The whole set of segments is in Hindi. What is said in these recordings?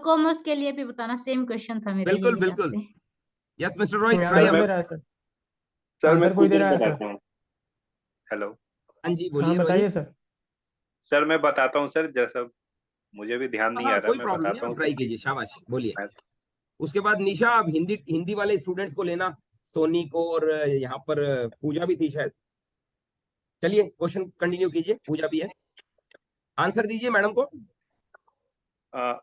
कॉमर्स के लिए भी बताना, सेम क्वेश्चन था मेरे बिल्कुल लिए बिल्कुल। आपसे। यस मिस्टर रॉय, कोई ट्राई आंसर आउट। दे रहा है सर? सर मैं आंसर कोई खुद दे ही रहा है सर? बताता हूँ। हेलो हाँ जी हाँ बोलिए रॉय। बताइए सर। सर, मैं बताता हूँ सर, जैसा मुझे भी ध्यान नहीं आ हाँ रहा, कोई मैं प्रॉब्लम नहीं, बताता आप हूँ ट्राई सर। कीजिए, शाबाश बोलिए। मैं- उसके बाद निशा, आप हिंदी हिंदी वाले स्टूडेंट्स को लेना, सोनी को, और यहाँ पर पूजा भी थी शायद। चलिए क्वेश्चन कंटिन्यू कीजिए, पूजा भी है। आंसर दीजिए मैडम को।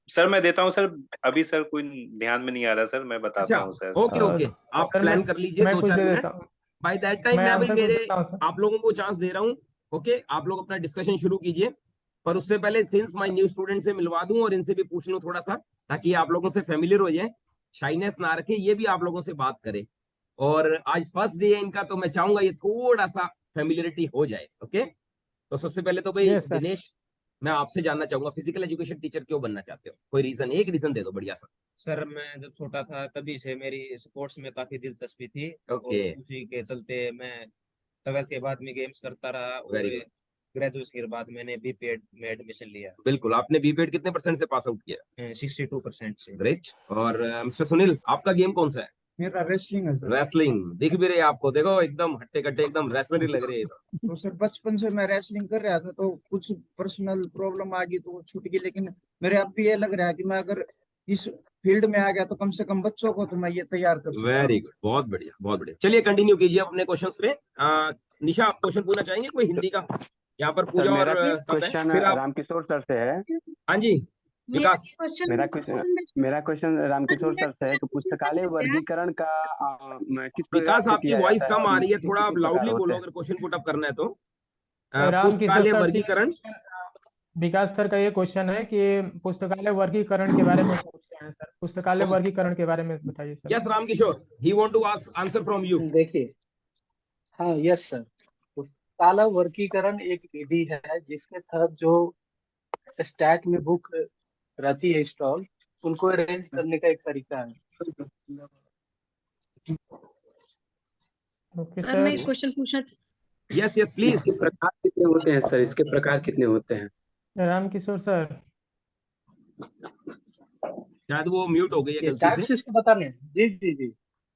सर मैं देता हूँ सर। अभी सर कोई ध्यान में नहीं आ रहा सर, मैं बताता अच्छा हूँ सर। ओके ओके, आप सर प्लान कर लीजिए मैं दो कुछ चार दे मिनट। देता हूँ। बाय दैट टाइम मैं मैं अभी आंसर कुछ मेरे देता हूँ सर। आप लोगों को चांस दे रहा हूँ। ओके, आप लोग अपना डिस्कशन शुरू कीजिए, पर उससे पहले सिंस माय न्यू स्टूडेंट से मिलवा दूं और इनसे भी पूछ लूं थोड़ा सा, ताकि आप लोगों से फेमिलियर हो जाए, शाइनेस ना रखे, ये भी आप लोगों से बात करे। और आज फर्स्ट डे है इनका, तो मैं चाहूंगा ये थोड़ा सा फेमिलियरिटी हो जाए। ओके, तो सबसे पहले तो भाई यस सर। दिनेश, मैं आपसे जानना चाहूंगा फिजिकल एजुकेशन टीचर क्यों बनना चाहते हो? कोई रीजन, एक रीजन दे दो बढ़िया सा। सर मैं जब छोटा था तभी से मेरी स्पोर्ट्स में काफी दिलचस्पी थी, ओके, और उसी के चलते मैं 12th के बाद में गेम्स करता रहा, और वेरी गुड। ग्रेजुएशन के बाद मैंने बीपीएड में एडमिशन लिया। बिल्कुल, आपने बीपीएड कितने परसेंट से पास आउट किया? 62% से। ग्रेट। और मिस्टर सुनील, आपका गेम कौन सा है? मेरा रेसलिंग है सर। रेसलिंग, दिख भी रहे आपको, देखो एकदम हट्टे कट्टे, एकदम रेसलर ही लग रहे हैं। तो सर बचपन से मैं रेसलिंग कर रहा था, तो कुछ पर्सनल प्रॉब्लम आ गई तो वो छूट गई, लेकिन मेरे अब भी ये लग रहा है कि मैं अगर इस फील्ड में आ गया तो कम से कम बच्चों को तो मैं ये तैयार कर सकता वेरी हूँ। गुड, बहुत बढ़िया बहुत बढ़िया। चलिए कंटिन्यू कीजिए अपने क्वेश्चंस पे। निशा, आप क्वेश्चन पूछना चाहेंगे कोई हिंदी का? यहाँ पर सर पूजा मेरा और सब है, क्वेश्चन फिर आप। रामकिशोर सर से है। हाँ जी विकास। मेरा क्वेश्चन रामकिशोर सर से है कि पुस्तकालय वर्गीकरण का किस प्रकार विकास से आपकी किया वॉइस जाता है कम और आ रही है, किस थोड़ा आप किस प्रकार लाउडली होते बोलो हैं? अगर क्वेश्चन पुट अप करना है तो। रामकिशोर पुस्तकालय सर वर्गीकरण। विकास सर का ये क्वेश्चन है कि पुस्तकालय वर्गीकरण के बारे में पूछते हैं सर। पुस्तकालय वर्गीकरण के बारे में बताइए sir. Yes Ramkishore, he want to ask answer from you. देखिए, हाँ यस सर, पुस्तकालय वर्गीकरण एक विधि है जिसके तहत जो स्टैक में बुक रहती है, स्टॉल, उनको अरेंज करने का एक तरीका है। ओके सर मैं एक सर। क्वेश्चन पूछना यस यस प्लीज। इसके प्रकार कितने होते हैं सर? इसके प्रकार कितने होते हैं? रामकिशोर सर, शायद वो म्यूट हो गई है ये गलती टाइप्स से। इसको बताने, जी जी जी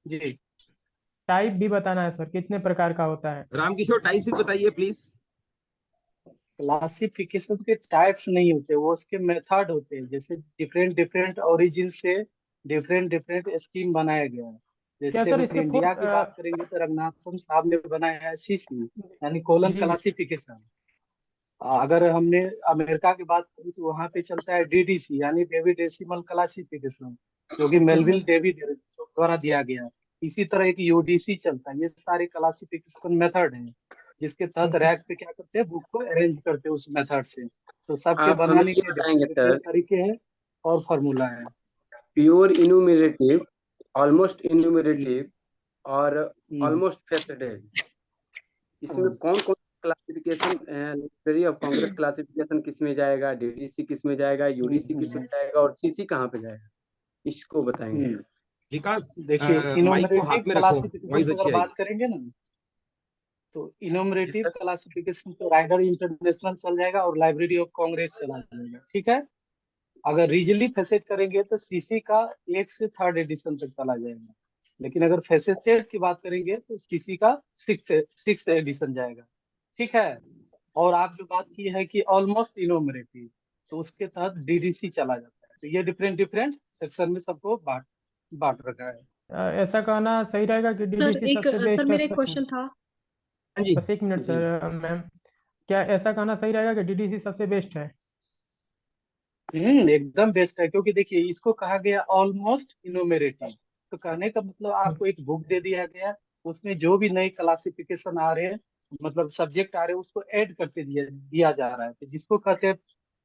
जी। टाइप भी बताना है सर, कितने प्रकार का होता है? रामकिशोर टाइप से बताइए प्लीज। क्लासिफिकेशन के टाइप्स नहीं होते, वो उसके मेथड होते हैं। जैसे डिफरेंट डिफरेंट ओरिजिन से डिफरेंट डिफरेंट स्कीम बनाया गया है। क्या जैसे सर अगर इसके इंडिया की बात करेंगे तो रंगनाथन साहब ने बनाया है सीसी, यानी कोलन जी क्लासिफिकेशन। अगर हमने अमेरिका की बात करी तो वहाँ पे चलता है डीडीसी, यानी डेविड डेसिमल क्लासिफिकेशन, जो कि तो मेलविल सर डेविड द्वारा दिया गया है। इसी तरह एक यूडीसी चलता है। ये सारे क्लासिफिकेशन मेथड हैं जिसके तहत रैक पे क्या करते हैं, बुक को अरेंज करते हैं उस मेथड से। तो सबके आप हमें बनाने ये के बताएंगे डिफरेंट सर, डिफरेंट तरीके हैं और फॉर्मूला है। प्योर इन्यूमरेटिव, ऑलमोस्ट इन्यूमरेटिव और ऑलमोस्ट फेसेटेड, इसमें कौन कौन classification, library of Congress classification किस में जाएगा, डीडीसी किस में जाएगा, यूडीसी किस में जाएगा और सीसी कहाँ पे जाएगा, इसको बताएंगे। विकास देखिए, माइक को हाथ इनोमरेटिव में रखो, क्लासिफिकेशन वॉइस की अच्छी अगर आएगी। बात करेंगे ना, तो इनोमरेटिव क्लासिफिकेशन तो राइडर इंटरनेशनल चल जाएगा और लाइब्रेरी ऑफ कांग्रेस चला जाएगा, ठीक है। अगर रीजनली फेसेट करेंगे तो सीसी का 1 से 3rd एडिशन तक चला जाएगा। लेकिन अगर फेसेटेड की बात करेंगे तो सीसी का 6th एडिशन जाएगा, ठीक है। और आप जो बात की है कि ऑलमोस्ट इनोमरेटिव, तो उसके तहत डीडीसी चला जाता है। तो ये डिफरेंट डिफरेंट सेक्शन में सबको बांट बांट रखा है। ऐसा कहना सही रहेगा कि सर डीडीसी एक सबसे सर बेस्ट है मेरा एक सर? क्वेश्चन था। हाँ जी बस एक मिनट जी सर मैम, क्या ऐसा कहना सही रहेगा कि डीडीसी सबसे बेस्ट है? एकदम बेस्ट है, क्योंकि देखिए इसको कहा गया ऑलमोस्ट इनोमरेटिव। तो कहने का मतलब आपको एक बुक दे दिया गया, उसमें जो भी नए क्लासिफिकेशन आ रहे हैं, मतलब सब्जेक्ट आ रहे हैं, उसको ऐड करते दिया जा रहा है। तो जिसको कहते हैं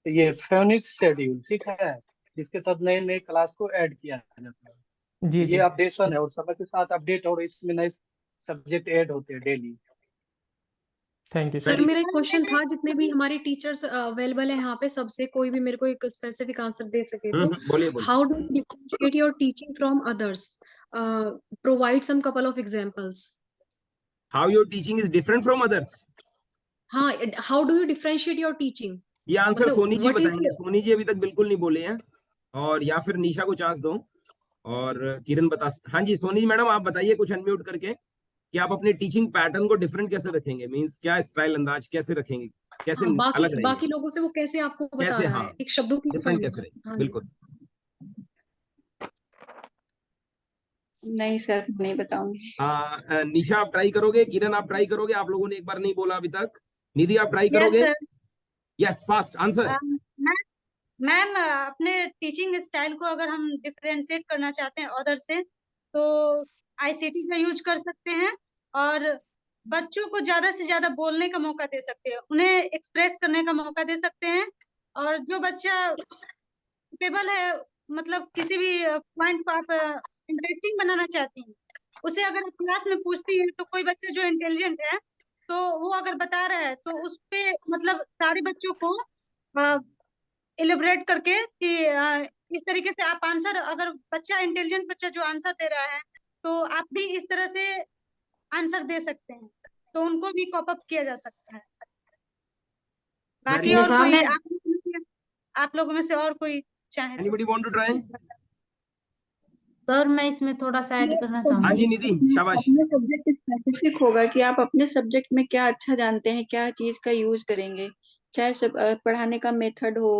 ये फेनिक्स शेड्यूल, ठीक है, जिसके तहत नए नए क्लास को ऐड किया जाता है। तो जी ये जी। अपडेशन है और समय के साथ अपडेट और इसमें नए सब्जेक्ट ऐड होते हैं daily. Thank you sir sir. मेरा एक क्वेश्चन था, जितने भी हमारे टीचर्स अवेलेबल है यहाँ पे, सबसे कोई भी मेरे को एक स्पेसिफिक आंसर दे सके तो। बोलिए बोलिए। How do you differentiate your teaching from others? Provide some couple of examples. How your teaching is different from others? हाँ, how do you differentiate your teaching, ये आंसर मतलब सोनी जी व्हाट इज। बताएंगे, सोनी जी अभी तक बिल्कुल नहीं बोले हैं। और या फिर निशा को चांस दो और किरण बता। हाँ जी सोनी मैडम आप बताइए कुछ अनम्यूट करके कि आप अपने टीचिंग पैटर्न को डिफरेंट कैसे रखेंगे, मींस क्या स्टाइल अंदाज कैसे रखेंगे, कैसे हाँ, बाकी अलग रहेंगे, बाकी लोगों से वो कैसे आपको बता कैसे रहा हाँ है, एक शब्दों की डिफरेंट पढ़ने कैसे का। रहेंगे, हाँ जी। बिल्कुल। नहीं सर, नहीं बताऊंगी। निशा आप ट्राई करोगे, किरण आप ट्राई करोगे, आप लोगों ने एक बार नहीं बोला अभी तक। निधि आप ट्राई यस करोगे? Sir. Yes fast answer. Ma'am अपने टीचिंग स्टाइल को अगर हम डिफरेंशिएट करना चाहते हैं अदर से, तो आईसीटी का यूज कर सकते हैं और बच्चों को ज्यादा से ज्यादा बोलने का मौका दे सकते हैं, उन्हें एक्सप्रेस करने का मौका दे सकते हैं। और जो बच्चा केबल है, मतलब किसी भी पॉइंट को आप इंटरेस्टिंग बनाना चाहती हैं, उसे अगर क्लास में पूछती हैं तो कोई बच्चा जो इंटेलिजेंट है तो वो अगर बता रहा है तो उस पे मतलब सारे बच्चों को इलेबरेट करके कि इस तरीके से आप आंसर, अगर बच्चा इंटेलिजेंट बच्चा जो आंसर दे रहा है तो आप भी इस तरह से आंसर दे सकते हैं, तो उनको भी कॉप अप किया जा सकता है। बाकी और कोई आप लोगों में से और कोई चाहे anybody want to try? Sir मैं इसमें थोड़ा सा ऐड करना हाँ चाहूंगी। जी निधि शाबाश। अपने सब्जेक्ट स्पेसिफिक होगा कि आप अपने सब्जेक्ट में क्या अच्छा जानते हैं, क्या चीज का यूज करेंगे, चाहे सब पढ़ाने का मेथड हो,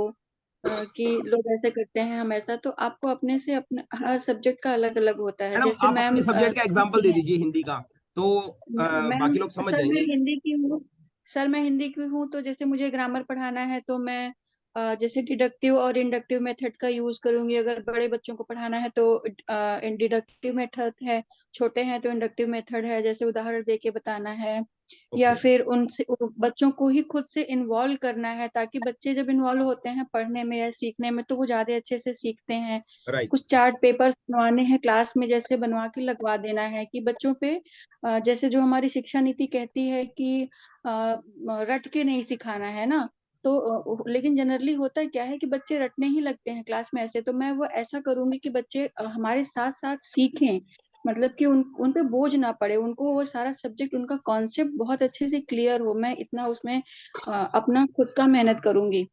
कि लोग ऐसे करते हैं हम ऐसा, तो आपको अपने से अपने हर सब्जेक्ट का अलग अलग होता है। मैडम जैसे आप अपने मैम सब्जेक्ट का एग्जांपल दे दीजिए हिंदी का, तो मैम बाकी लोग समझ सर मैं जाएंगे। हिंदी की हूँ। सर मैं हिंदी की हूँ, तो जैसे मुझे ग्रामर पढ़ाना है तो मैं जैसे डिडक्टिव और इंडक्टिव मेथड का यूज करूंगी। अगर बड़े बच्चों को पढ़ाना है तो डिडक्टिव मेथड है, छोटे हैं तो इंडक्टिव मेथड है, जैसे उदाहरण देके बताना है। या फिर उनसे बच्चों को ही खुद से इन्वॉल्व करना है, ताकि बच्चे जब इन्वॉल्व होते हैं पढ़ने में या सीखने में तो वो ज्यादा अच्छे से सीखते हैं। राइट। कुछ चार्ट पेपर्स बनवाने हैं क्लास में, जैसे बनवा के लगवा देना है कि बच्चों पे जैसे जो हमारी शिक्षा नीति कहती है कि रट के नहीं सिखाना है ना, तो लेकिन जनरली होता है क्या है कि बच्चे रटने ही लगते हैं क्लास में ऐसे, तो मैं वो ऐसा करूंगी कि बच्चे हमारे साथ साथ सीखें, मतलब कि उन पे बोझ ना पड़े, उनको वो सारा सब्जेक्ट उनका कॉन्सेप्ट बहुत अच्छे से क्लियर हो। मैं इतना उसमें अपना खुद का मेहनत करूंगी,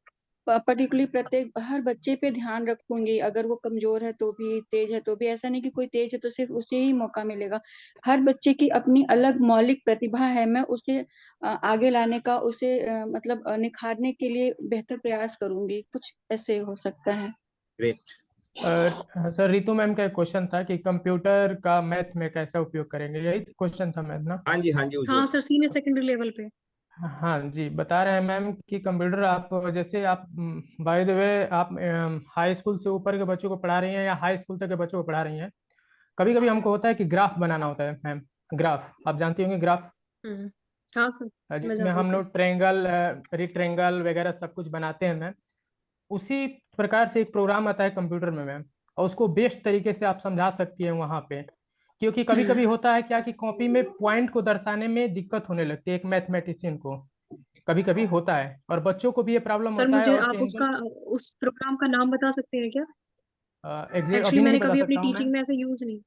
पर्टिकुलरली प्रत्येक हर बच्चे पे ध्यान रखूंगी। अगर वो कमजोर है तो भी, तेज है तो भी, ऐसा नहीं कि कोई तेज है तो सिर्फ उसे ही मौका मिलेगा। हर बच्चे की अपनी अलग मौलिक प्रतिभा है, मैं उसे आगे लाने का, उसे मतलब निखारने के लिए बेहतर प्रयास करूंगी। कुछ ऐसे हो सकता है। ग्रेट। सर रितु मैम का एक क्वेश्चन था कि कंप्यूटर का मैथ में कैसा उपयोग करेंगे, यही क्वेश्चन था मैम ना? हाँ जी हाँ सर, सीनियर सेकेंडरी लेवल पे। हाँ जी, बता रहे हैं मैम कि कंप्यूटर आप जैसे आप बाय द वे आप हाई स्कूल से ऊपर के बच्चों को पढ़ा रही हैं या हाई स्कूल तक के बच्चों को पढ़ा रही हैं, कभी कभी हमको होता है कि ग्राफ बनाना होता है मैम। ग्राफ आप जानती होंगे, ग्राफ हाँ सर, मैं जिसमें हम जानती हूँ। लोग ट्रेंगल रिट्रेंगल वगैरह सब कुछ बनाते हैं मैम। उसी प्रकार से एक प्रोग्राम आता है कंप्यूटर में मैम, और उसको बेस्ट तरीके से आप समझा सकती हैं वहाँ पे। क्योंकि कभी कभी होता है क्या कि कॉपी में पॉइंट को दर्शाने में दिक्कत होने लगती है एक मैथमेटिशियन को, कभी कभी होता है, और बच्चों को भी ये प्रॉब्लम सर होता है। मुझे और आप उसका उस प्रोग्राम का नाम बता सकते हैं क्या? एग्जैक्ट एक्चुअली अभी नहीं मैंने बता कभी अपनी सकता हूँ मैं। टीचिंग में ऐसे यूज नहीं।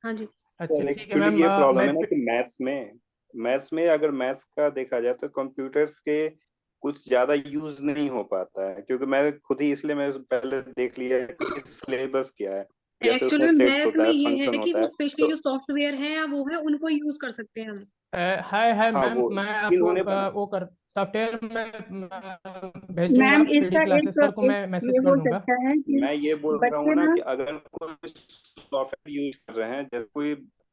हाँ जी। अच्छा सर ठीक है एक्चुअली मैम। ये प्रॉब्लम है मैं ना कि मैथ्स में अगर मैथ्स का देखा जाए तो कंप्यूटर्स के कुछ ज्यादा यूज नहीं हो पाता है, क्योंकि मैं खुद ही इसलिए मैं पहले देख लिया कि सिलेबस क्या है, जैसे एक्चुअली उसमें में सेट्स मैथ होता में है, ये है फंक्शन कि होता वो है, स्पेशली तो जो सॉफ्टवेयर है या वो है, उनको यूज कर सकते हैं हम। है हाँ मैम, वो मैं आपको इन्होंने वो कर सॉफ्टवेयर में भेज दूंगा मैम पीडी इसका क्लासेस सर को एक मैं मैसेज ये कर हो दूंगा। सकता है कि मैं ये बोल रहा हूँ बच्चे ना ना, कि अगर कोई सॉफ्टवेयर यूज कर रहे हैं, जैसे कोई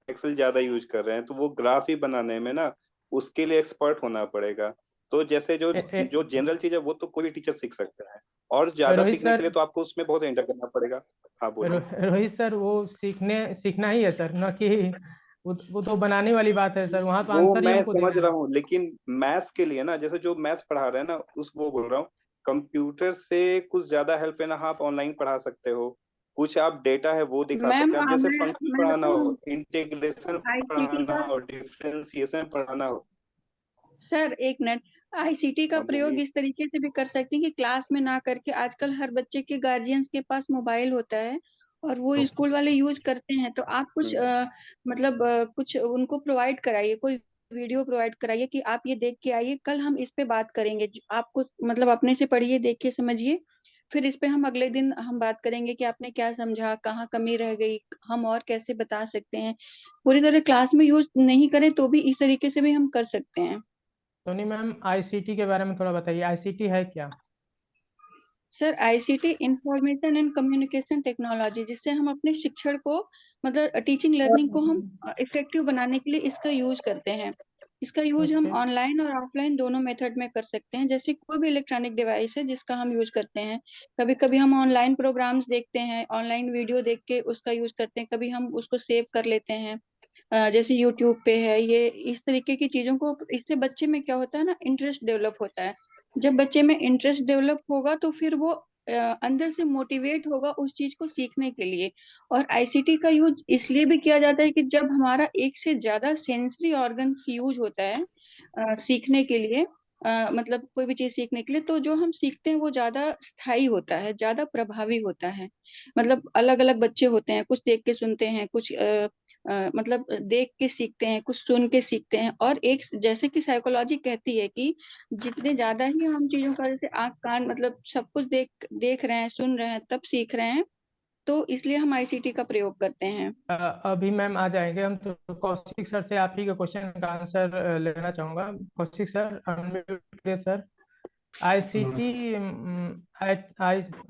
एक्सेल ज्यादा यूज कर रहे हैं, तो वो ग्राफ ही बनाने में ना उसके लिए एक्सपर्ट होना पड़ेगा। तो जैसे जो जो जनरल चीज है वो तो कोई टीचर सीख सकता है, और ज्यादा रोहित सीखने के सर, लिए तो आपको उसमें बहुत एंटर करना पड़ेगा। हाँ बोलिए। रोहित सर वो सीखना ही है सर, ना कि वो तो बनाने वाली बात है सर, वहां तो वो आंसर ही मैं हमको समझ देना रहा है। हूँ, लेकिन मैथ्स के लिए ना, जैसे जो मैथ्स पढ़ा रहे हैं ना उस वो बोल रहा हूँ, कंप्यूटर से कुछ ज्यादा हेल्प है ना, आप ऑनलाइन पढ़ा सकते हो, कुछ आप डेटा है वो दिखा मैम सकते हैं। अब जैसे फंक्शन मैं पढ़ाना बताऊं, हो, इंटीग्रेशन आईसीटी पढ़ाना का, हो, डिफरेंशिएशन पढ़ाना हो। सर एक मिनट, आईसीटी का हाँ प्रयोग बोलिए। इस तरीके से भी कर सकते हैं कि क्लास में ना करके, आजकल हर बच्चे के गार्जियंस के पास मोबाइल होता है और वो ओके। स्कूल वाले यूज करते हैं, तो आप कुछ मतलब कुछ उनको प्रोवाइड कराइए, कोई वीडियो प्रोवाइड कराइए कि आप ये देख के आइए, कल हम इस पे बात करेंगे। आपको मतलब अपने से पढ़िए, देख के समझिए, फिर इस पे हम अगले दिन हम बात करेंगे कि आपने क्या समझा, कहाँ कमी रह गई, हम और कैसे बता सकते हैं। पूरी तरह क्लास में यूज नहीं करें तो भी इस तरीके से भी हम कर सकते हैं। सोनी मैम, आईसीटी के बारे में थोड़ा बताइए, आईसीटी है क्या? Sir, ICT information and communication technology, जिससे हम अपने शिक्षण को मतलब टीचिंग लर्निंग को हम इफेक्टिव बनाने के लिए इसका यूज करते हैं। इसका यूज हम ऑनलाइन और ऑफलाइन दोनों मेथड में कर सकते हैं। जैसे कोई भी इलेक्ट्रॉनिक डिवाइस है जिसका हम यूज करते हैं, कभी कभी हम ऑनलाइन प्रोग्राम्स देखते हैं, ऑनलाइन वीडियो देख के उसका यूज करते हैं, कभी हम उसको सेव कर लेते हैं, जैसे यूट्यूब पे है ये, इस तरीके की चीजों को। इससे बच्चे में क्या होता है ना, इंटरेस्ट डेवलप होता है। जब बच्चे में इंटरेस्ट डेवलप होगा तो फिर वो अंदर से मोटिवेट होगा उस चीज को सीखने के लिए। और आईसीटी का यूज इसलिए भी किया जाता है कि जब हमारा एक से ज्यादा सेंसरी ऑर्गन्स यूज होता है सीखने के लिए, मतलब कोई भी चीज सीखने के लिए, तो जो हम सीखते हैं वो ज्यादा स्थायी होता है, ज्यादा प्रभावी होता है। मतलब अलग अलग बच्चे होते हैं, कुछ देख के सुनते हैं, कुछ मतलब देख के सीखते हैं, कुछ सुन के सीखते हैं। और एक जैसे कि साइकोलॉजी कहती है कि जितने ज्यादा ही हम चीजों का जैसे आंख कान मतलब सब कुछ देख रहे हैं, सुन रहे हैं, तब सीख रहे हैं। तो इसलिए हम आईसीटी का प्रयोग करते हैं। अभी मैम आ जाएंगे हम, तो कौशिक सर से आप ही के क्वेश्चन का आंसर लेना चाहूंगा। कौशिक सर, अनम्यूट करिए सर। आईसीटी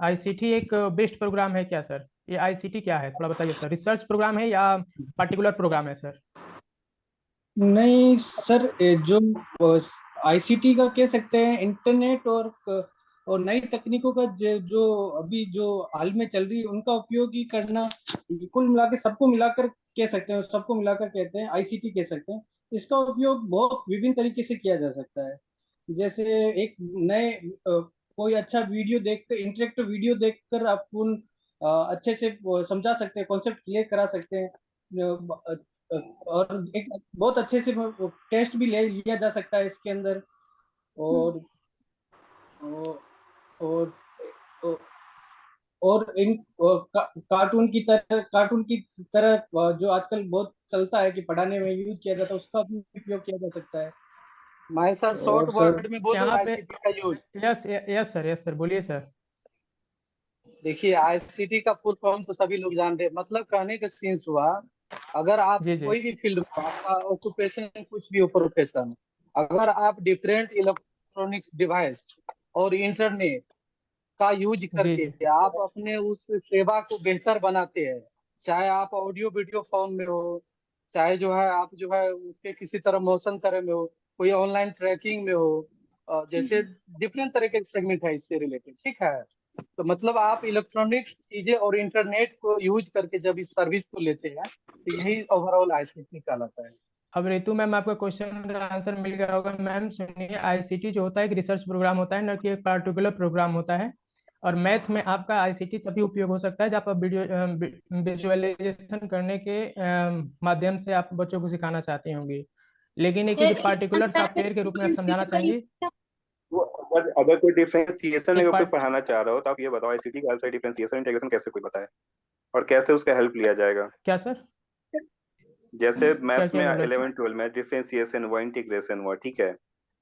आईसीटी एक बेस्ट प्रोग्राम है क्या सर? ये आईसीटी क्या है, थोड़ा बताइए सर। रिसर्च प्रोग्राम है या पर्टिकुलर प्रोग्राम है सर? नहीं सर, जो आईसीटी का कह सकते हैं इंटरनेट और नई तकनीकों का जो अभी जो हाल में चल रही है उनका उपयोग ही करना, कुल मिला के सबको मिलाकर कह सकते हैं, सबको मिलाकर कहते हैं आईसीटी कह सकते हैं। इसका उपयोग बहुत विभिन्न तरीके से किया जा सकता है। जैसे एक नए कोई अच्छा वीडियो देखकर, इंटरेक्टिव वीडियो देखकर आप उन अच्छे से समझा सकते हैं, कॉन्सेप्ट क्लियर करा सकते हैं। और एक बहुत अच्छे से टेस्ट भी ले लिया जा सकता है इसके अंदर। और और और इन कार्टून की तरह जो आजकल बहुत चलता है कि पढ़ाने में यूज किया जाता है, उसका भी उपयोग किया जा सकता है। मैं सर शॉर्ट वर्ड में बोलूं आईसीटी का यूज। यस सर, बोलिए सर। देखिए, आईसीटी का फुल फॉर्म तो सभी लोग जानते हैं। मतलब कहने का सेंस हुआ, अगर आप कोई भी फील्ड में, आपका ऑक्यूपेशन कुछ भी हो प्रोफेशन, अगर आप डिफरेंट इलेक्ट्रॉनिक्स डिवाइस और इंटरनेट का यूज करके आप अपने उस सेवा को बेहतर बनाते हैं, चाहे आप ऑडियो वीडियो फॉर्म में हो, चाहे जो है आप जो है उसके किसी तरह मोशन तरह में हो, कोई ऑनलाइन ट्रैकिंग में हो, जैसे डिफरेंट तरह के सेगमेंट है इससे रिलेटेड, ठीक है। तो मतलब आप इलेक्ट्रॉनिक्स चीजें और इंटरनेट को यूज करके जब इस सर्विस को लेते हैं तो यही ओवरऑल आईसीटी कहलाता है। अब रितु मैम, आपका क्वेश्चन का आंसर मिल गया होगा। मैम सुनिए, आईसीटी जो होता है एक रिसर्च प्रोग्राम होता है, न कि एक पार्टिकुलर प्रोग्राम होता है। और मैथ में आपका आईसीटी तभी उपयोग हो सकता है जब आप विजुअलाइजेशन करने के माध्यम से आप बच्चों को सिखाना चाहते होंगे। लेकिन एक पार्टिकुलर सॉफ्टवेयर के रूप में आप समझाना चाहेंगे? अगर कोई डिफरेंशिएशन अगर कोई पढ़ाना चाह रहा हो तो आप ये बताओ आईसीटी का हेल्प से डिफरेंशिएशन इंटीग्रेशन कैसे कोई बताए और कैसे उसका हेल्प लिया जाएगा? क्या सर? जैसे मैथ्स में 11-12 में डिफरेंशिएशन हुआ, इंटीग्रेशन हुआ, ठीक है,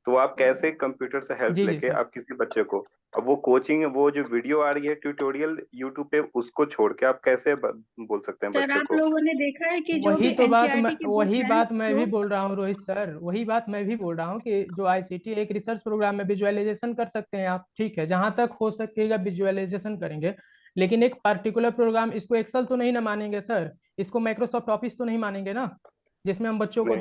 तो आप कैसे कंप्यूटर से हेल्प लेके आप किसी बच्चे को, अब वो कोचिंग, वो जो वीडियो आ रही है ट्यूटोरियल यूट्यूब पे, उसको छोड़ के आप कैसे बोल सकते हैं बच्चे को? आप लोगों ने देखा है कि जो वही भी तो बात एनसीईआरटी की वही बात मैं भी बोल रहा हूँ रोहित सर, वही बात मैं भी बोल रहा हूँ कि जो आईसीटी एक रिसर्च प्रोग्राम में विजुअलाइजेशन कर सकते हैं आप, ठीक है, जहां तक हो सकेगा विजुअलाइजेशन करेंगे। लेकिन एक पार्टिकुलर प्रोग्राम, इसको एक्सेल तो नहीं ना मानेंगे सर, इसको माइक्रोसॉफ्ट ऑफिस तो नहीं मानेंगे ना, जिसमें हम बच्चों को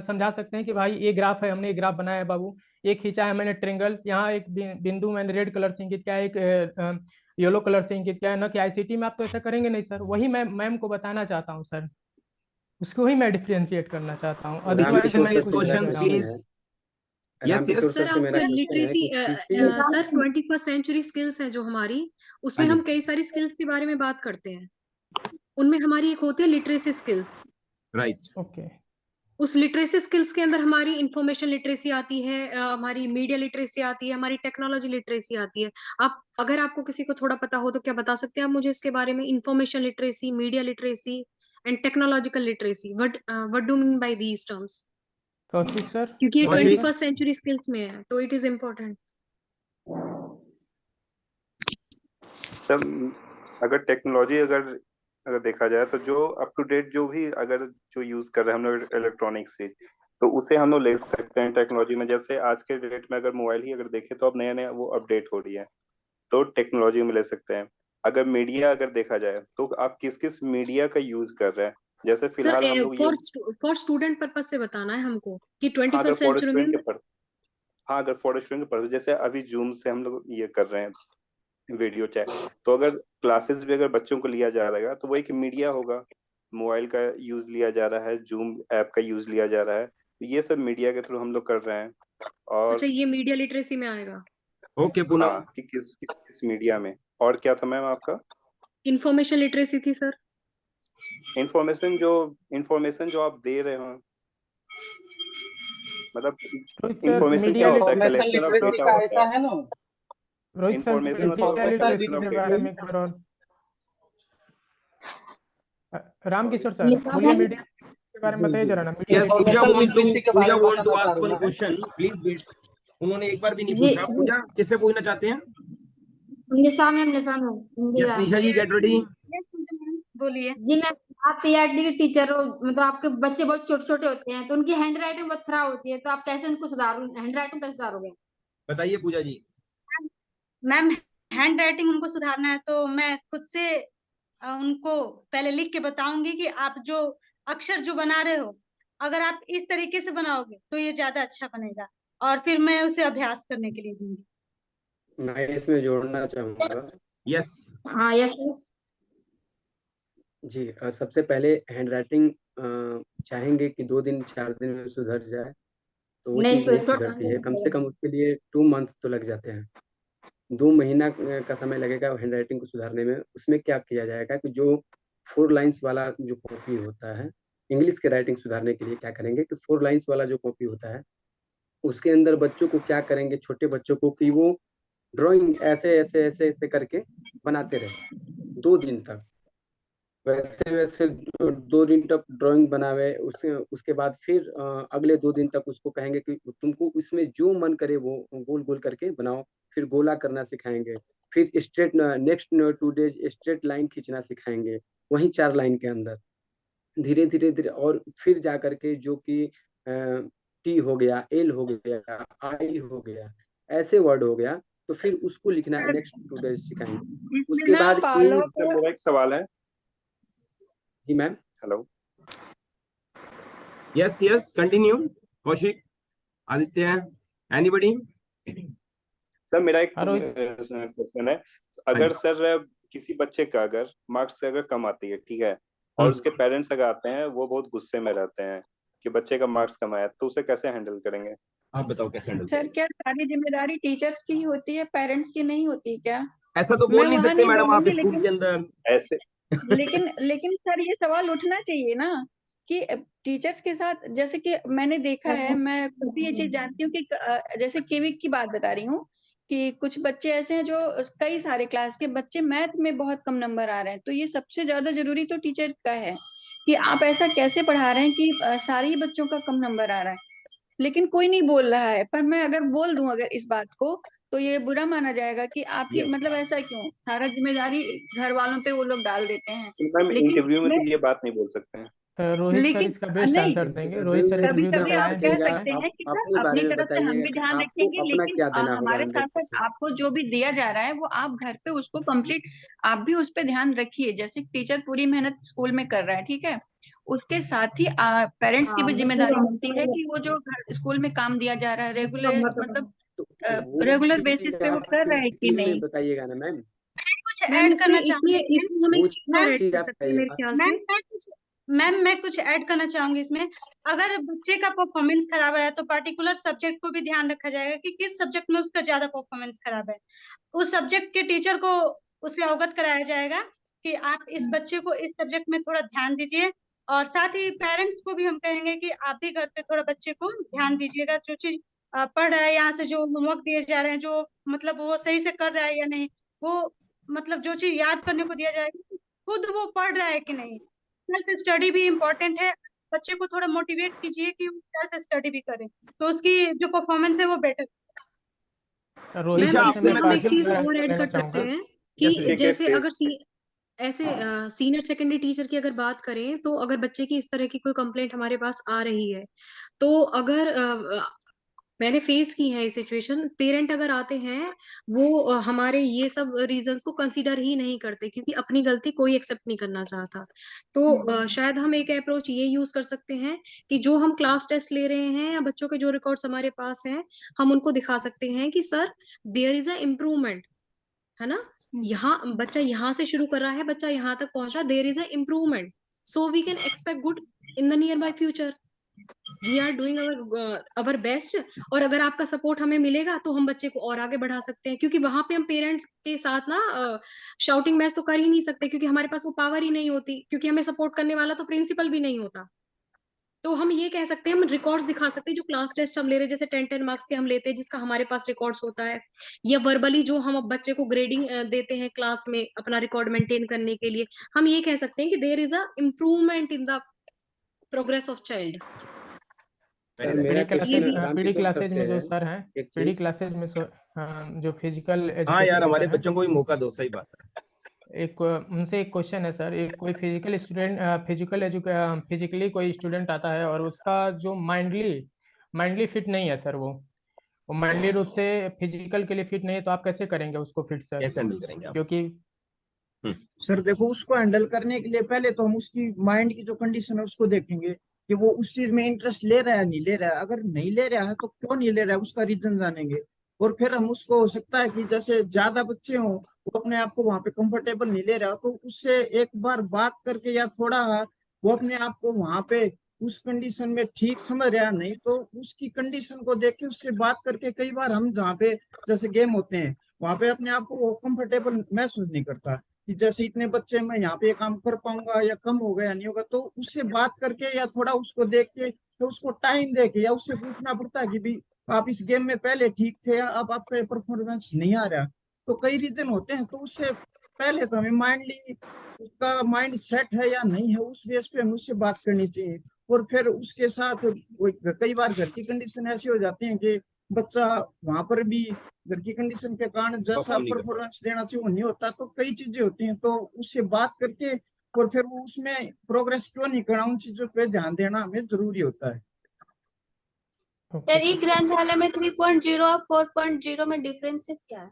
समझा सकते हैं कि भाई ये ग्राफ है, हमने ये ग्राफ बनाया है बाबू, ये खींचा है मैंने ट्रेंगल, यहाँ एक बिंदु मैंने रेड कलर से इंगित किया है, एक येलो कलर से इंगित किया है। ना कि आईसीटी में आप तो ऐसा करेंगे नहीं सर। वही मैं मैम को बताना चाहता हूँ सर, उसको ही मैं डिफरेंशिएट करना चाहता हूँ। अदरवाइज मैं कुछ सर आपका literacy sir 21st century skills है जो हमारी, उसमें हम कई सारी स्किल्स के बारे में बात करते हैं। उनमें हमारी एक होती है लिटरेसी स्किल्स। Right, okay. उस लिटरेसी स्किल्स के अंदर हमारी इंफॉर्मेशन लिटरेसी आती है, हमारी मीडिया लिटरेसी आती है, हमारी टेक्नोलॉजी लिटरेसी आती है। आप अगर आपको किसी को थोड़ा पता हो तो क्या बता सकते हैं आप मुझे इसके बारे में? Information literacy, media literacy and technological literacy, what do mean by these terms? Kaushik sir, क्योंकि ये 21st सेंचुरी स्किल्स में है तो इट इज इम्पोर्टेंट। सर अगर टेक्नोलॉजी अगर अगर देखा जाए तो जो अप टू डेट जो भी अगर जो यूज कर रहे हैं हम लोग इलेक्ट्रॉनिक्स से, तो उसे हम लोग ले सकते हैं टेक्नोलॉजी में। जैसे आज के डेट में अगर मोबाइल ही अगर देखें तो अब नया नया वो अपडेट हो रही है, तो टेक्नोलॉजी में ले सकते हैं। अगर मीडिया अगर देखा जाए तो आप किस किस मीडिया का यूज कर रहे हैं, जैसे सर फिलहाल हम लोग ये फॉर स्टूडेंट पर्पज से बताना है हमको कि हाँ, 21st अगर फॉर सेंचुरी स्टूडेंट में। के पर हाँ अगर फॉर स्टूडेंट के पर्पज, जैसे अभी जूम से हम लोग ये कर रहे हैं वीडियो चैट, तो अगर क्लासेस भी अगर बच्चों को लिया जा रहा है तो वो एक मीडिया होगा। मोबाइल का यूज लिया जा रहा है, जूम ऐप का यूज लिया जा रहा है, तो ये सब मीडिया के थ्रू हम लोग कर रहे हैं। और अच्छा, ये मीडिया लिटरेसी में आएगा। ओके पूनम। हाँ कि किस मीडिया में। और क्या था मैम आपका? इंफॉर्मेशन लिटरेसी थी सर। इंफॉर्मेशन जो आप दे रहे हो, मतलब रोहित सर, इंफॉर्मेशन क्या मीडिया होता है? Information collection of literacy data का होता ऐसा है। है ना, रोहित सर, इंफॉर्मेशन मतलब मीडिया होता है लिटरेसी कलेक्शन ऑफ के डेटा। बारे में एक बार और रामकिशोर सर निशा बोलिए, मैम, मीडिया के बारे में बताइए जरा ना, media yes Puja information want to literacy के बारे में वांट टू बताना चाह आस्क रही वन है। Question, please wait. उन्होंने एक बार भी नहीं जी पूछा। पूजा किससे पूछना चाहते हैं? निशा मैम, निशा मैम, हिंदी यस मैम। निशा जी, गेट रेडी। बोलिए। जी मैम, आप पीआरडी के टीचर हो, मतलब आपके बच्चे बहुत छोटे छोटे होते हैं तो उनकी हैंड राइटिंग बहुत खराब होती है, तो आप कैसे उनको हैंड राइटिंग कैसे सुधारोगे? बताइए पूजा जी। मैम हैंड राइटिंग उनको सुधारना है तो मैं खुद से उनको पहले लिख के बताऊंगी कि आप जो अक्षर जो बना रहे हो, अगर आप इस तरीके से बनाओगे तो ये ज्यादा अच्छा बनेगा, और फिर मैं उसे अभ्यास करने के लिए दूंगी। मैं इसमें जोड़ना चाहूंगा। यस हाँ यस जी सबसे पहले हैंड राइटिंग चाहेंगे कि 2 दिन 4 दिन में सुधर जाए, तो वो नहीं चीज़ सर, नहीं सुधरती है। कम से कम उसके लिए 2 मंथ तो लग जाते हैं, 2 महीना का समय लगेगा हैंड राइटिंग को सुधारने में। उसमें क्या किया जाएगा कि जो 4 लाइन्स वाला जो कॉपी होता है, इंग्लिश के राइटिंग सुधारने के लिए क्या करेंगे कि 4 लाइन्स वाला जो कॉपी होता है, उसके अंदर बच्चों को क्या करेंगे, छोटे बच्चों को, कि वो ड्राइंग ऐसे ऐसे ऐसे ऐसे करके बनाते रहे 2 दिन तक। वैसे वैसे 2 दिन तक ड्राइंग बनावे, उसके बाद फिर अगले 2 दिन तक उसको कहेंगे कि तुमको इसमें जो मन करे वो गोल गोल करके बनाओ। फिर गोला करना सिखाएंगे। फिर straight, next 2 days straight line खींचना सिखाएंगे, वही 4 लाइन के अंदर। धीरे धीरे धीरे और फिर जा करके जो कि टी हो गया, एल हो गया, आई हो गया, ऐसे वर्ड हो गया, तो फिर उसको लिखना नेक्स्ट 2 डेज सिखाएंगे। उसके बाद सर मेरा एक सवाल है। जी ma'am. Hello. Yes yes continue. Kaushik, Aditya, anybody? Sir मेरा एक रोहित क्वेश्चन है। अगर सर किसी बच्चे का अगर मार्क्स से अगर कम आती है, ठीक है, और उसके पेरेंट्स अगर आते हैं वो बहुत गुस्से में रहते हैं कि बच्चे का मार्क्स कम आया, तो उसे कैसे हैंडल करेंगे? आप बताओ कैसे हैंडल सर करेंगे? क्या सारी जिम्मेदारी टीचर्स की ही होती है, पेरेंट्स की नहीं होती क्या? ऐसा तो मैं बोल नहीं वहाँ सकते नहीं मैडम आप बोलूंगी, स्कूल लेकिन के अंदर ऐसे लेकिन सर ये सवाल उठना चाहिए ना कि टीचर्स के साथ, जैसे कि मैंने देखा है, मैं खुद भी ये चीज जानती हूँ कि जैसे केवी की बात बता रही हूँ कि कुछ बच्चे ऐसे हैं जो कई सारे क्लास के बच्चे मैथ में बहुत कम नंबर आ रहे हैं, तो ये सबसे ज्यादा जरूरी तो टीचर का है कि आप ऐसा कैसे पढ़ा रहे हैं कि सारे ही बच्चों का कम नंबर आ रहा है, लेकिन कोई नहीं बोल रहा है। पर मैं अगर बोल दूं अगर इस बात को, तो ये बुरा माना जाएगा कि आप ही, मतलब ऐसा क्यों, सारा जिम्मेदारी घर वालों पे वो लोग डाल देते हैं। मैम लेकिन इंटरव्यू में तो ये बात नहीं बोल सकते हैं। रोहित सर लेकिन इसका बेस्ट नहीं, आंसर देंगे। रोहित सर कभी इंटरव्यू कभी देकर आप आए कह हैं। सकते हैं कि अपने सर बारे अपनी में तरफ से हम बताइए भी ध्यान आपको रखेंगे, अपना लेकिन क्या देना होगा हमारे साथ साथ 100%। आपको जो भी दिया जा रहा है वो आप घर पे उसको कंप्लीट, आप भी उस पे ध्यान रखिए। जैसे टीचर पूरी मेहनत स्कूल में कर रहा है, ठीक है, उसके साथ ही पेरेंट्स की भी जिम्मेदारी होती है कि वो जो स्कूल में काम दिया जा रहा है रेगुलर, मतलब वो रेगुलर बेसिस चीज पे वो आप कर रहा है कि हिंदी में नहीं। बताइएगा ना मैम। कुछ मैम ऐड इसमें करना इसमें चाहूंगी इसमें हम वो एक चीज और ऐड चीज कर आप सकते हैं मेरे ख्याल मैम से। मैं कुछ ऐड करना चाहूंगी इसमें। अगर बच्चे का परफॉर्मेंस खराब रहा है तो पर्टिकुलर सब्जेक्ट को भी ध्यान रखा जाएगा कि किस सब्जेक्ट में उसका ज्यादा परफॉर्मेंस खराब है। उस सब्जेक्ट के टीचर को उससे अवगत कराया जाएगा कि आप इस बच्चे को इस सब्जेक्ट में थोड़ा ध्यान दीजिए, और साथ ही पेरेंट्स को भी हम कहेंगे कि आप भी घर पे थोड़ा बच्चे को ध्यान दीजिएगा, जो चीज पढ़ रहा है, यहाँ से जो होमवर्क दिए जा रहे हैं, जो मतलब वो सही से कर रहा है या नहीं, वो मतलब जो चीज याद करने को दिया जाएगा खुद वो पढ़ रहा है कि नहीं। सेल्फ स्टडी भी इम्पोर्टेंट है, बच्चे को थोड़ा मोटिवेट कीजिए कि वो सेल्फ स्टडी भी करे, तो उसकी जो परफॉर्मेंस है वो बेटर। रोहित निशा मैम सर से इसमें आपसे मैं मैं हम एक पार्टिकुलर चीज और आंसर ऐड लेना कर सकते चाहूंगा। हैं। कि जैसे अगर ऐसे सीनियर सेकेंडरी टीचर की अगर बात करें, तो अगर बच्चे की इस तरह की कोई कंप्लेंट हमारे पास आ रही है, तो अगर मैंने फेस की है ये सिचुएशन, पेरेंट अगर आते हैं वो हमारे ये सब रीजंस को कंसीडर ही नहीं करते, क्योंकि अपनी गलती कोई एक्सेप्ट नहीं करना चाहता। तो शायद हम एक अप्रोच ये यूज कर सकते हैं कि जो हम क्लास टेस्ट ले रहे हैं या बच्चों के जो रिकॉर्ड्स हमारे पास हैं, हम उनको दिखा सकते हैं कि sir there is a improvement, है ना, यहाँ बच्चा यहाँ से शुरू कर रहा है, बच्चा यहाँ तक पहुंच रहा है, there is a improvement, so we can expect good in the near by future, we are doing our best. और अगर आपका सपोर्ट हमें मिलेगा तो हम बच्चे को और आगे बढ़ा सकते हैं, क्योंकि वहां पे हम पेरेंट्स के साथ ना शाउटिंग मैच तो कर ही नहीं सकते, क्योंकि हमारे पास वो पावर ही नहीं होती, क्योंकि हमें सपोर्ट करने वाला तो प्रिंसिपल भी नहीं होता। तो हम ये कह सकते हैं, हम रिकॉर्ड्स दिखा सकते हैं, जो क्लास टेस्ट हम ले रहे हैं, जैसे 10 मार्क्स के हम लेते हैं, जिसका हमारे पास रिकॉर्ड्स होता है, या वर्बली जो हम बच्चे को ग्रेडिंग देते हैं क्लास में अपना रिकॉर्ड मेंटेन करने के लिए, हम ये कह सकते हैं कि there is a improvement in the progress of child. PD classes में जो सर हैं, पीडी क्लासेज में जो फिजिकल हाँ यार, हमारे बच्चों को भी मौका दो, सही बात है। उनसे एक क्वेश्चन है सर, एक कोई फिजिकली कोई स्टूडेंट आता है और उसका जो माइंडली फिट नहीं है सर, वो माइंडली रूप से फिजिकल के लिए फिट नहीं है, तो आप कैसे करेंगे उसको फिट सर? कैसे हैंडल करेंगे आप? क्योंकि सर देखो, उसको हैंडल करने के लिए पहले तो हम उसकी माइंड की जो कंडीशन है उसको देखेंगे कि वो उस चीज में इंटरेस्ट ले रहा है नहीं ले रहा है। अगर नहीं ले रहा है तो क्यों नहीं ले रहा है, उसका रीजन जानेंगे। और फिर हम उसको, हो सकता है कि जैसे ज्यादा बच्चे हों, वो अपने आप को वहां पे कंफर्टेबल नहीं ले रहा, तो उससे एक बार बात करके, या थोड़ा वो अपने आप को वहां पे उस कंडीशन में ठीक समझ रहा नहीं, तो उसकी कंडीशन को देख के उससे बात करके, कई बार हम जहाँ पे जैसे गेम होते हैं वहां पे अपने आप को कंफर्टेबल महसूस नहीं करता कि जैसे इतने बच्चे मैं यहाँ पे काम कर पाऊंगा या कम होगा या नहीं होगा, तो उससे बात करके या थोड़ा उसको देख के, तो उसको टाइम दे के, या उससे पूछना पड़ता है कि भाई आप इस गेम में पहले ठीक थे, अब आपका परफॉर्मेंस नहीं आ रहा। तो कई रीजन होते हैं, तो उससे पहले तो हमें माइंडली उसका माइंड सेट है या नहीं है, उस बेस पे हमें उससे बात करनी चाहिए। और फिर उसके साथ कई बार घर की कंडीशन ऐसी हो जाती है कि बच्चा वहां पर भी घर की कंडीशन के कारण जैसा परफॉर्मेंस देना चाहिए वो नहीं होता, तो कई चीजें होती हैं, तो उससे बात करके और फिर वो उसमें प्रोग्रेस क्यों नहीं करना, उन चीजों पे ध्यान देना हमें जरूरी होता है। सर, ई ग्रंथालय में 3.0 और 4.0 में डिफरेंसेस क्या है?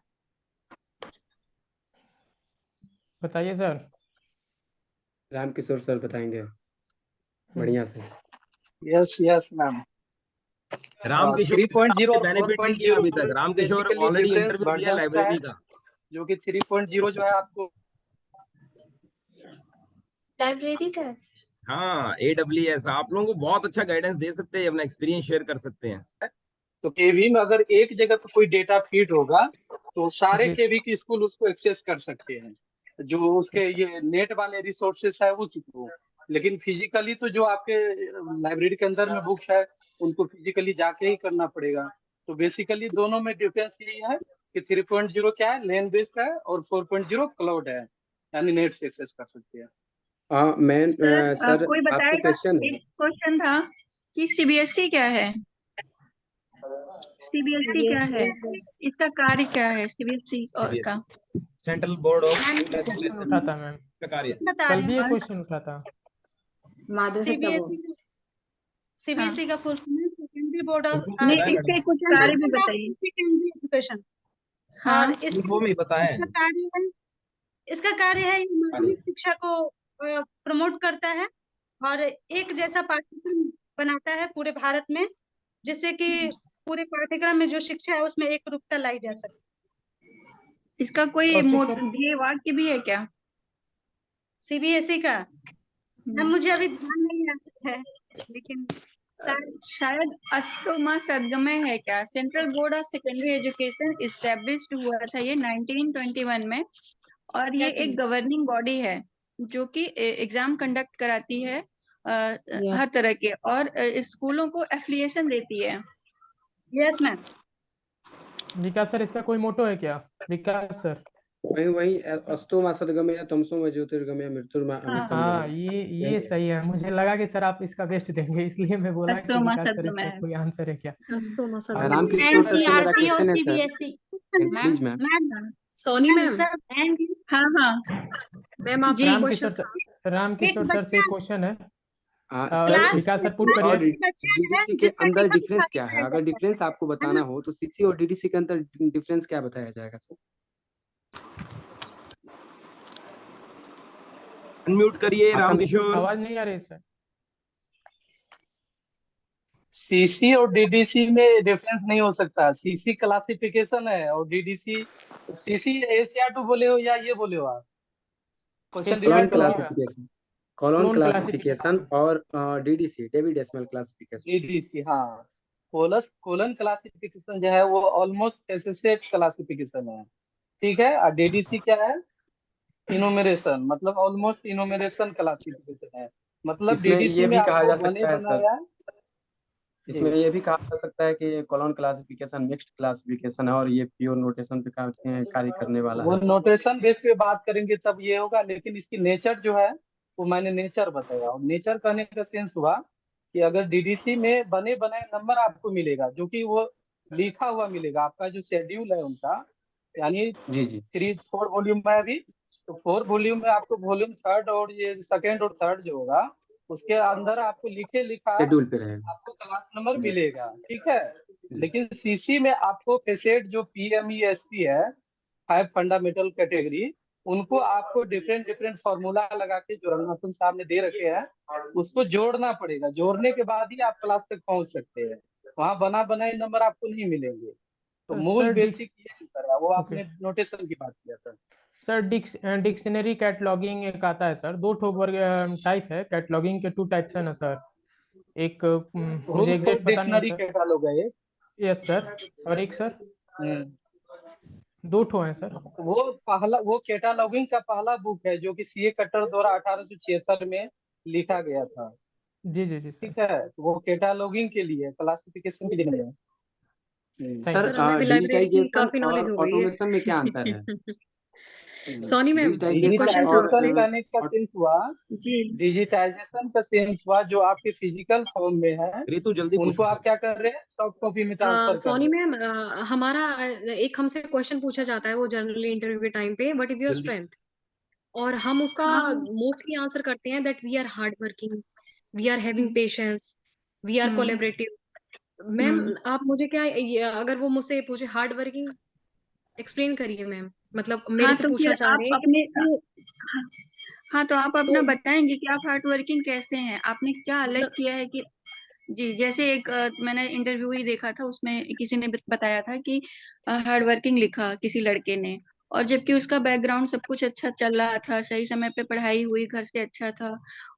बताइए सर। रामकिशोर सर बताएंगे बढ़िया से। Yes ma'am. रामकिशोर 3.0 और बेनिफिट नहीं किया अभी तक। रामकिशोर ऑलरेडी इंटरव्यू दिया लाइब्रेरी का, जो कि 3.0 जो है आपको लाइब्रेरी का। हाँ, AWS आप लोगों को बहुत अच्छा गाइडेंस दे सकते हैं, अपना एक्सपीरियंस शेयर कर सकते हैं। तो केवी में अगर एक जगह पर कोई डेटा फीड होगा तो सारे केवी की स्कूल उसको एक्सेस कर सकते हैं, जो उसके ये नेट वाले रिसोर्सेस है उसको। लेकिन फिजिकली तो जो आपके लाइब्रेरी के अंदर में बुक्स है उनको फिजिकली जाके ही करना पड़ेगा। तो बेसिकली दोनों में डिफरेंस यही है कि 3.0 क्या है, लैंड बेस्ड है, और 4.0 क्लाउड है, यानी नेट से एक्सेस कर सकते हैं। सर कोई बताएगा, एक क्वेश्चन था कि सीबीएसई क्या है? सीबीएसई क्या है, इसका कार्य क्या है? सीबीएसई का सेंट्रल बोर्ड ऑफ उठा था मैम, कार्य कल भी ये क्वेश्चन उठा था। सीबीएसई का फुल फॉर्म है सेकेंडरी बोर्ड ऑफ इसके कुछ कार्य भी बताइए। Secondary education. हाँ, और इसका कार्य है माध्यमिक शिक्षा को प्रमोट करता है और एक जैसा पाठ्यक्रम बनाता है पूरे भारत में, जिससे कि पूरे पाठ्यक्रम में जो शिक्षा है उसमें एक रूपता लाई जा सके। इसका कोई दिए वाक्य भी है क्या सीबीएसई का? मुझे अभी ध्यान नहीं आता है, लेकिन शायद अष्टमा सदगमय है क्या? Central board of secondary education established हुआ था ये 1921 में, और ये एक गवर्निंग बॉडी है जो कि एग्जाम कंडक्ट कराती है हर तरह के, और स्कूलों को एफिलिएशन देती है। Yes ma'am. विकास सर, इसका कोई मोटो है क्या? विकास सर वही अस्तो मा सद्गमय तमसो मा ज्योतिर्गमय मृत्युर्मा अमृतम। हाँ, ये सही है। मुझे लगा कि सर आप इसका बेस्ट देंगे, इसलिए मैं बोला कि विकास सर इसका कोई आंसर है क्या? रामकिशोर सर से मेरा क्वेश्चन है sir, please ma'am. Soni ma'am, sir हाँ हाँ मैम आपसे जी। रामकिशोर सर, रामकिशोर सर से एक क्वेश्चन है। सर विकास सर पुट और करिए। डीडीसी के अंदर डिफरेंस क्या है? अगर डिफरेंस आपको बताना हो तो सीसी और डीडीसी के अंदर डिफरेंस क्या बताया जाएगा सर? अनम्यूट करिए रामकिशोर। आवाज नहीं आ रही सर। सीसी और डीडीसी में डिफरेंस नहीं हो सकता। सीसी क्लासिफिकेशन है और डीडीसी, सीसी ACR2 बोले हो या ये बोले हो आप? क्वेश्चन कॉलोन रिपीट करो। क्लासिफिकेशन, कॉलोन क्लासिफिकेशन और DDC Dewey decimal classification. DDC, हाँ। कोलन क्लासिफिकेशन जो है वो ऑलमोस्ट एसोसिएट क्लासिफिकेशन है, ठीक है। और डीडीसी क्या है? इनोमरेशन, मतलब ऑलमोस्ट इनोमरेशन क्लासिफिकेशन है। मतलब इसमें डीडीसी ये में भी कहा आपको जा बने सकता है सर, बनाया, इसमें ये भी कहा जा सकता है कि कॉलोन क्लासिफिकेशन मिक्स्ड क्लासिफिकेशन है और ये प्योर नोटेशन पे कार्य करने वाला वो है। नोटेशन बेस पे बात करेंगे तब ये होगा, लेकिन इसकी नेचर जो है वो मैंने नेचर बताया। और नेचर कहने का सेंस हुआ कि अगर डीडीसी में बने बनाए नंबर आपको मिलेगा, जो कि वो लिखा हुआ मिलेगा, आपका जो शेड्यूल है उनका, यानी जी जी 4 वॉल्यूम में अभी, तो 4 वॉल्यूम में आपको वॉल्यूम 3 और ये 2nd और 3rd जो होगा उसके अंदर आपको लिखा शेड्यूल पे रहेगा। आपको क्लास नंबर मिलेगा, ठीक है। लेकिन सीसी में आपको फेसेट जो PMEST है, 5 फंडामेंटल कैटेगरी, उनको आपको डिफरेंट फॉर्मूला लगा के जो रंगनाथन साहब ने दे रखे हैं उसको जोड़ना पड़ेगा। जोड़ने के बाद ही आप क्लास तक पहुंच सकते हैं। वहाँ बना बनाए नंबर आपको नहीं मिलेंगे। तो मूल सर बेसिक ये होता है, वो आपने नोटेशन की बात किया था। सर डिक्शनरी कैटलॉगिंग एक आता है सर, 2 टाइप है कैटलॉगिंग के, 2 टाइप्स है ना सर। एक मुझे एग्जैक्ट पता नहीं डिक्शनरी सर। कैटलॉग है एक। Yes sir. और एक सर 2 है सर। वो कैटलॉगिंग का पहला बुक है जो कि CA कट्टर द्वारा 1876 में लिखा गया था। जी जी जी ठीक है, तो वो कैटलॉगिंग के लिए, क्लासिफिकेशन के लिए नहीं है। सर हमें भी लाइब्रेरी की डिजिटाइजेशन काफी नॉलेज और हो गई है। ऑटोमेशन में क्या अंतर है? सोनी मैम, एक क्वेश्चन था डिजिटाइजेशन आपसे। करने का सेंस हुआ, डिजिटाइजेशन का सेंस हुआ जो आपके फिजिकल फॉर्म में है रितु जल्दी उनको आप क्या कर रहे हैं, सॉफ्ट कॉपी में ट्रांसफर कर सोनी रहे हैं। मैम, हमारा एक हमसे क्वेश्चन पूछा जाता है वो जनरली इंटरव्यू के टाइम पे, व्हाट इज योर स्ट्रेंथ, और हम उसका मोस्टली आंसर करते हैं that we are hard working, we are having patience, we are collaborative. Ma'am आप मुझे अगर वो मुझसे पूछे हार्ड वर्किंग, एक्सप्लेन करिए मैम, मतलब मेरे हाँ से तो पूछना फिर चाह आप रहे हैं अपने कि हाँ तो आप अपना बताएंगे कि आप हार्ड वर्किंग कैसे हैं, आपने क्या अलग किया है कि जी। जैसे एक मैंने इंटरव्यू ही देखा था, उसमें किसी ने बताया था कि हार्ड वर्किंग लिखा किसी लड़के ने, और जबकि उसका बैकग्राउंड सब कुछ अच्छा चल रहा था, सही समय पे पढ़ाई हुई, घर से अच्छा था,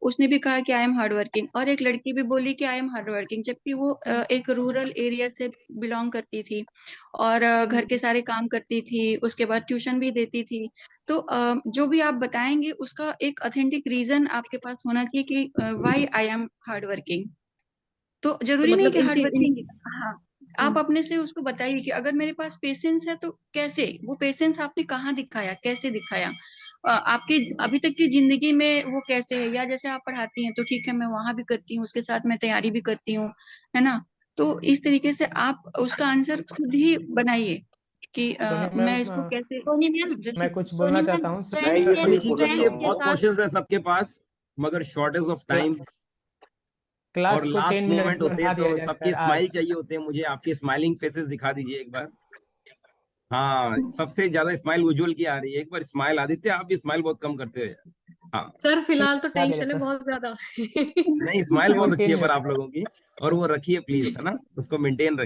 उसने भी कहा कि आई एम हार्ड वर्किंग। और एक लड़की भी बोली कि आई एम हार्ड वर्किंग, जबकि वो एक रूरल एरिया से बिलोंग करती थी और घर के सारे काम करती थी, उसके बाद ट्यूशन भी देती थी। तो जो भी आप बताएंगे उसका एक ऑथेंटिक रीजन आपके पास होना चाहिए कि why I am hard working. तो जरूरी नहीं मतलब कि हार्ड वर्किंग, हाँ आप अपने से उसको बताइए कि अगर मेरे पास पेशेंस है तो कैसे, वो पेशेंस आपने कहाँ दिखाया, कैसे दिखाया, आपकी अभी तक की जिंदगी में वो कैसे है। या जैसे आप पढ़ाती हैं तो ठीक है, मैं वहां भी करती हूँ, उसके साथ मैं तैयारी भी करती हूँ, है ना। तो इस तरीके से आप उसका आंसर खुद ही बनाइए कि मैं इसको कैसे। मैं कुछ बोलना चाहता हूँ बहुत क्वेश्चंस है सबके पास, मगर शॉर्टेज ऑफ टाइम क्लास और को 10 लास्ट मिनट मोमेंट में होते बना हैं, दिया तो जाए सबके सर स्माइल आज। चाहिए होते हैं मुझे। आपके स्माइलिंग फेसेस दिखा दीजिए एक बार। हाँ, सबसे ज्यादा स्माइल उज्जवल की आ रही है। एक बार स्माइल आदित्य, आप भी स्माइल बहुत कम करते हो यार। हाँ सर फिलहाल तो टेंशन है बहुत ज्यादा। नहीं, स्माइल बहुत अच्छी है पर आप लोगों की, और वो रखिए प्लीज, है ना, उसको मेंटेन रखिए।